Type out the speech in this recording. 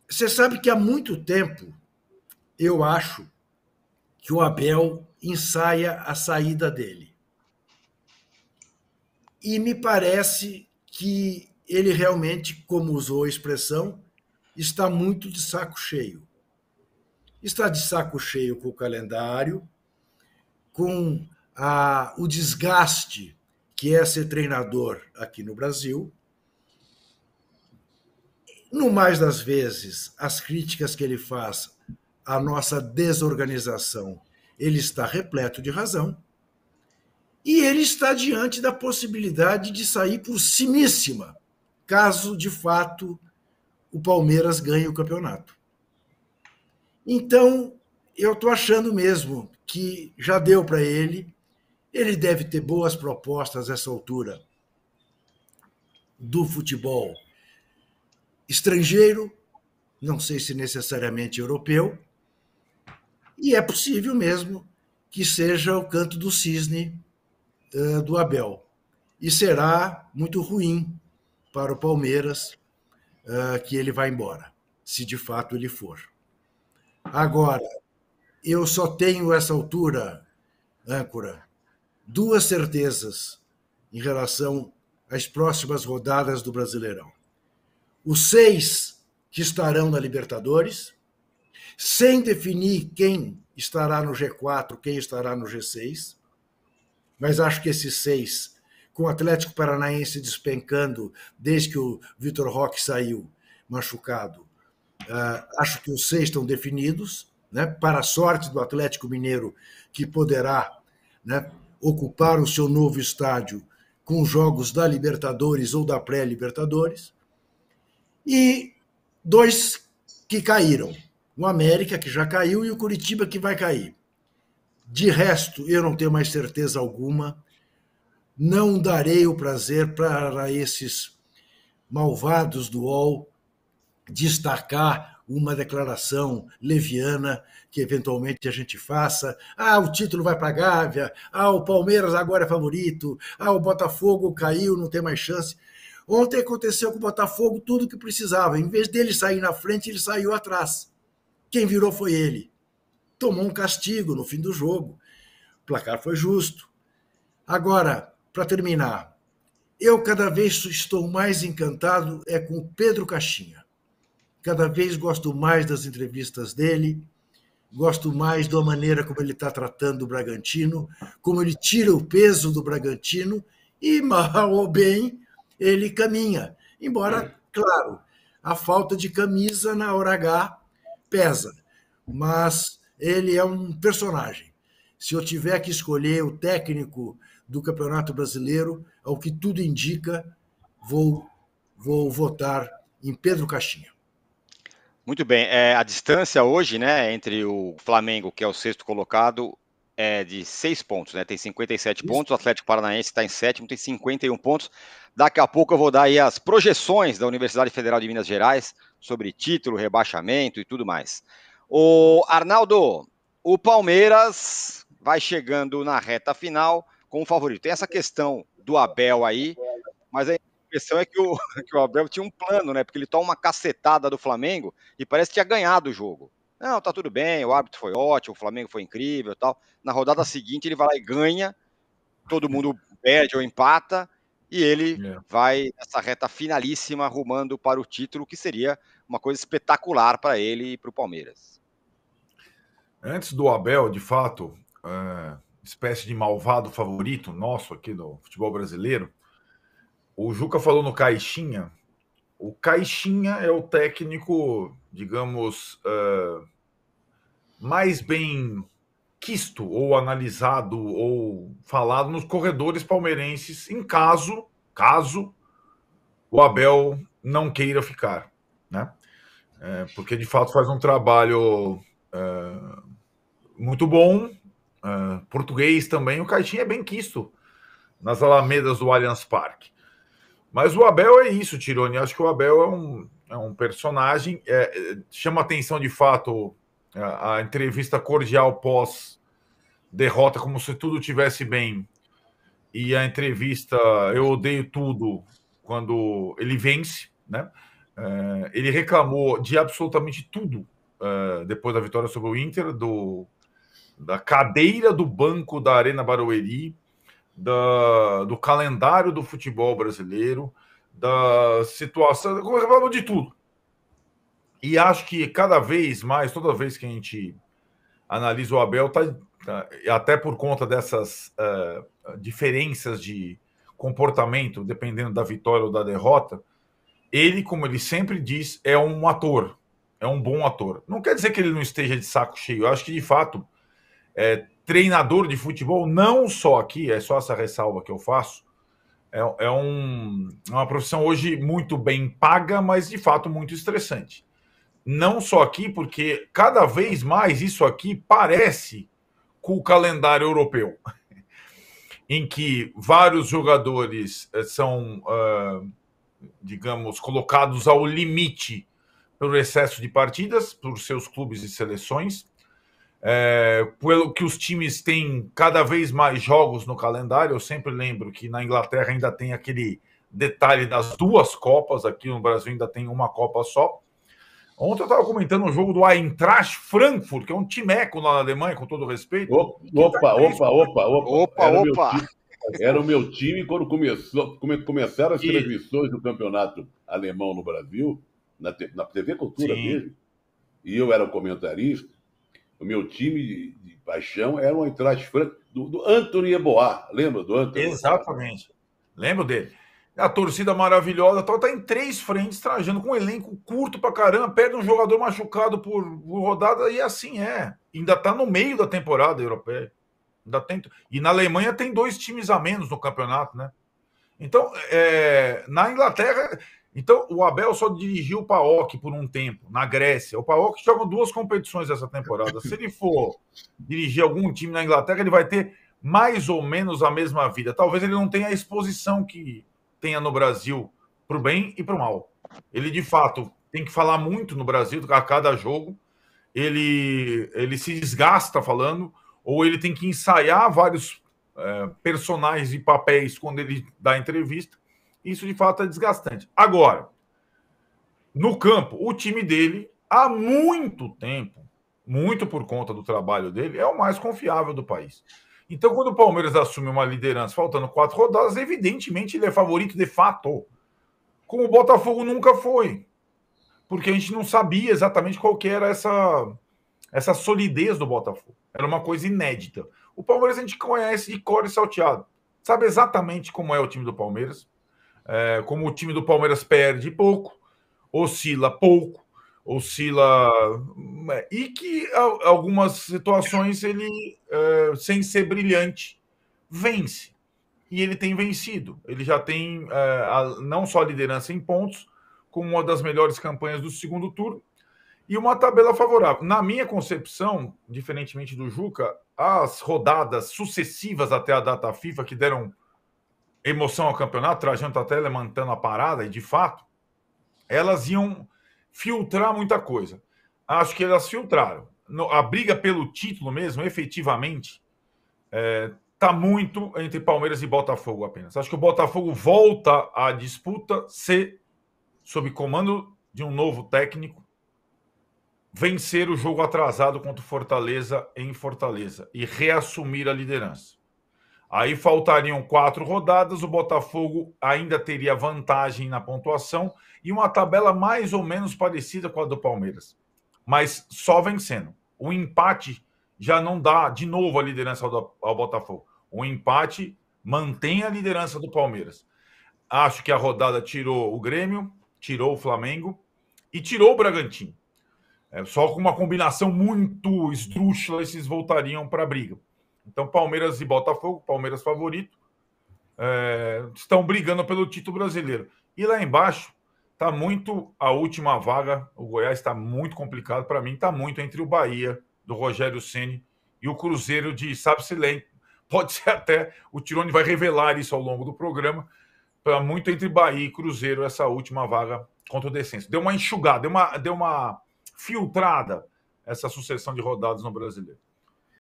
Você sabe que há muito tempo eu acho que o Abel ensaia a saída dele. E me parece que ele realmente, como usou a expressão, está muito de saco cheio. Está de saco cheio com o calendário, com o desgaste que é ser treinador aqui no Brasil. No mais das vezes, as críticas que ele faz à nossa desorganização, ele está repleto de razão. E ele está diante da possibilidade de sair por cimíssima, caso de fato o Palmeiras ganhe o campeonato. Então, eu estou achando mesmo que já deu para ele. Ele deve ter boas propostas a essa altura do futebol estrangeiro, não sei se necessariamente europeu, e é possível mesmo que seja o canto do cisne do Abel. E será muito ruim para o Palmeiras que ele vá embora, se de fato ele for. Agora, eu só tenho essa altura, âncora, duas certezas em relação às próximas rodadas do Brasileirão. Os 6 que estarão na Libertadores, sem definir quem estará no G4, quem estará no G6, mas acho que esses 6, com o Atlético Paranaense despencando desde que o Vitor Roque saiu machucado, acho que os 6 estão definidos, né, para a sorte do Atlético Mineiro, que poderá, né, ocupar o seu novo estádio com jogos da Libertadores ou da pré-Libertadores, e 2 que caíram, o América, que já caiu, e o Curitiba, que vai cair. De resto, eu não tenho mais certeza alguma, não darei o prazer para esses malvados do UOL destacar uma declaração leviana que eventualmente a gente faça. O título vai para a Gávea, o Palmeiras agora é favorito, o Botafogo caiu, não tem mais chance. Ontem aconteceu com o Botafogo tudo o que precisava. Em vez dele sair na frente, ele saiu atrás. Quem virou foi ele. Tomou um castigo no fim do jogo. O placar foi justo. Agora, para terminar, eu cada vez estou mais encantado com o Pedro Caixinha. Cada vez gosto mais das entrevistas dele, gosto mais da maneira como ele está tratando o Bragantino, como ele tira o peso do Bragantino e, mal ou bem, ele caminha. Embora, claro, a falta de camisa na hora H pesa, mas ele é um personagem. Se eu tiver que escolher o técnico do Campeonato Brasileiro, ao que tudo indica, vou votar em Pedro Caixinha. Muito bem. A distância hoje, né, entre o Flamengo, que é o 6º colocado, é de 6 pontos, né? Tem 57 pontos, o Atlético Paranaense está em 7º, tem 51 pontos. Daqui a pouco eu vou dar aí as projeções da Universidade Federal de Minas Gerais sobre título, rebaixamento e tudo mais. O Arnaldo, o Palmeiras vai chegando na reta final com o favorito. Tem essa questão do Abel aí, mas a impressão é que o Abel tinha um plano, né? Porque ele toma uma cacetada do Flamengo e parece que tinha ganhado o jogo. Não, tá tudo bem, o árbitro foi ótimo, o Flamengo foi incrível e tal. Na rodada seguinte ele vai lá e ganha, todo mundo perde ou empata, e ele vai nessa reta finalíssima arrumando para o título, que seria uma coisa espetacular para ele e para o Palmeiras. Antes do Abel, de fato, espécie de malvado favorito nosso aqui no futebol brasileiro, o Juca falou no Caixinha. O Caixinha é o técnico, digamos, mais bem quisto ou analisado ou falado nos corredores palmeirenses em caso o Abel não queira ficar, né? Porque de fato faz um trabalho muito bom, português também. O Caixinha é bem quisto nas alamedas do Allianz Parque. Mas o Abel é isso, Tironi. Acho que o Abel é um personagem. Chama atenção, de fato, a entrevista cordial pós-derrota, como se tudo estivesse bem. E a entrevista Eu Odeio Tudo, quando ele vence, né? Ele reclamou de absolutamente tudo depois da vitória sobre o Inter, da cadeira do banco da Arena Barueri, do calendário do futebol brasileiro, da situação, reclamou de tudo. E acho que cada vez mais, toda vez que a gente analisa o Abel, até por conta dessas diferenças de comportamento, dependendo da vitória ou da derrota, ele, como ele sempre diz, é um ator, é um bom ator. Não quer dizer que ele não esteja de saco cheio. Eu acho que, de fato, treinador de futebol, não só aqui, é só essa ressalva que eu faço, é uma profissão hoje muito bem paga, mas, de fato, muito estressante. Não só aqui, porque cada vez mais isso aqui parece com o calendário europeu, em que vários jogadores são, digamos, colocados ao limite pelo excesso de partidas, por seus clubes e seleções, pelo que os times têm cada vez mais jogos no calendário. Eu sempre lembro que na Inglaterra ainda tem aquele detalhe das 2 Copas, aqui no Brasil ainda tem uma Copa só. Ontem eu estava comentando um jogo do Eintracht Frankfurt, que é um timeco lá na Alemanha, com todo respeito. Opa. Era o meu time quando começaram as transmissões do campeonato alemão no Brasil, na TV Cultura mesmo, e eu era o comentarista. O meu time de paixão era o Eintracht Frankfurt, do Anthony Yeboah. Lembra do Anthony? Exatamente. Lembro dele. A torcida maravilhosa, tá em 3 frentes, trajando com um elenco curto pra caramba, perde um jogador machucado por rodada, e assim ainda tá no meio da temporada europeia. E na Alemanha tem 2 times a menos no campeonato, né? Então, na Inglaterra, então o Abel só dirigiu o PAOK por um tempo, na Grécia. O PAOK joga 2 competições essa temporada. Se ele for dirigir algum time na Inglaterra, ele vai ter mais ou menos a mesma vida. Talvez ele não tenha a exposição que tenha no Brasil, para o bem e para o mal. Ele, de fato, tem que falar muito no Brasil a cada jogo. Ele se desgasta falando, ou ele tem que ensaiar vários personagens e papéis quando ele dá entrevista. Isso, de fato, é desgastante. Agora, no campo, o time dele, há muito tempo, muito por conta do trabalho dele, é o mais confiável do país. Então, quando o Palmeiras assume uma liderança faltando 4 rodadas, evidentemente ele é favorito de fato. Como o Botafogo nunca foi. Porque a gente não sabia exatamente qual que era essa solidez do Botafogo. Era uma coisa inédita. O Palmeiras a gente conhece de cor e salteado. Sabe exatamente como é o time do Palmeiras. Como o time do Palmeiras perde pouco, oscila pouco, e que algumas situações ele, sem ser brilhante, vence. E ele tem vencido. Ele já tem não só a liderança em pontos, como uma das melhores campanhas do segundo turno, e uma tabela favorável. Na minha concepção, diferentemente do Juca, as rodadas sucessivas até a data FIFA, que deram emoção ao campeonato, Trajano até levantando a parada, e de fato, elas iam filtrar muita coisa. Acho que elas filtraram. A briga pelo título mesmo, efetivamente, está muito entre Palmeiras e Botafogo apenas. Acho que o Botafogo volta à disputa se, sob comando de um novo técnico, vencer o jogo atrasado contra o Fortaleza em Fortaleza e reassumir a liderança. Aí faltariam 4 rodadas, o Botafogo ainda teria vantagem na pontuação e uma tabela mais ou menos parecida com a do Palmeiras, mas só vencendo. O empate já não dá de novo a liderança ao Botafogo. O empate mantém a liderança do Palmeiras. Acho que a rodada tirou o Grêmio, tirou o Flamengo e tirou o Bragantino. Só com uma combinação muito esdrúxula, esses voltariam para a briga. Então, Palmeiras e Botafogo, Palmeiras favorito, estão brigando pelo título brasileiro. E lá embaixo está muito a última vaga. O Goiás está muito complicado. Para mim, está muito entre o Bahia, do Rogério Ceni, e o Cruzeiro de sabe-se lá. Pode ser até, o Tirone vai revelar isso ao longo do programa, para muito entre Bahia e Cruzeiro, essa última vaga contra o descenso. Deu uma enxugada, deu uma filtrada essa sucessão de rodadas no Brasileiro.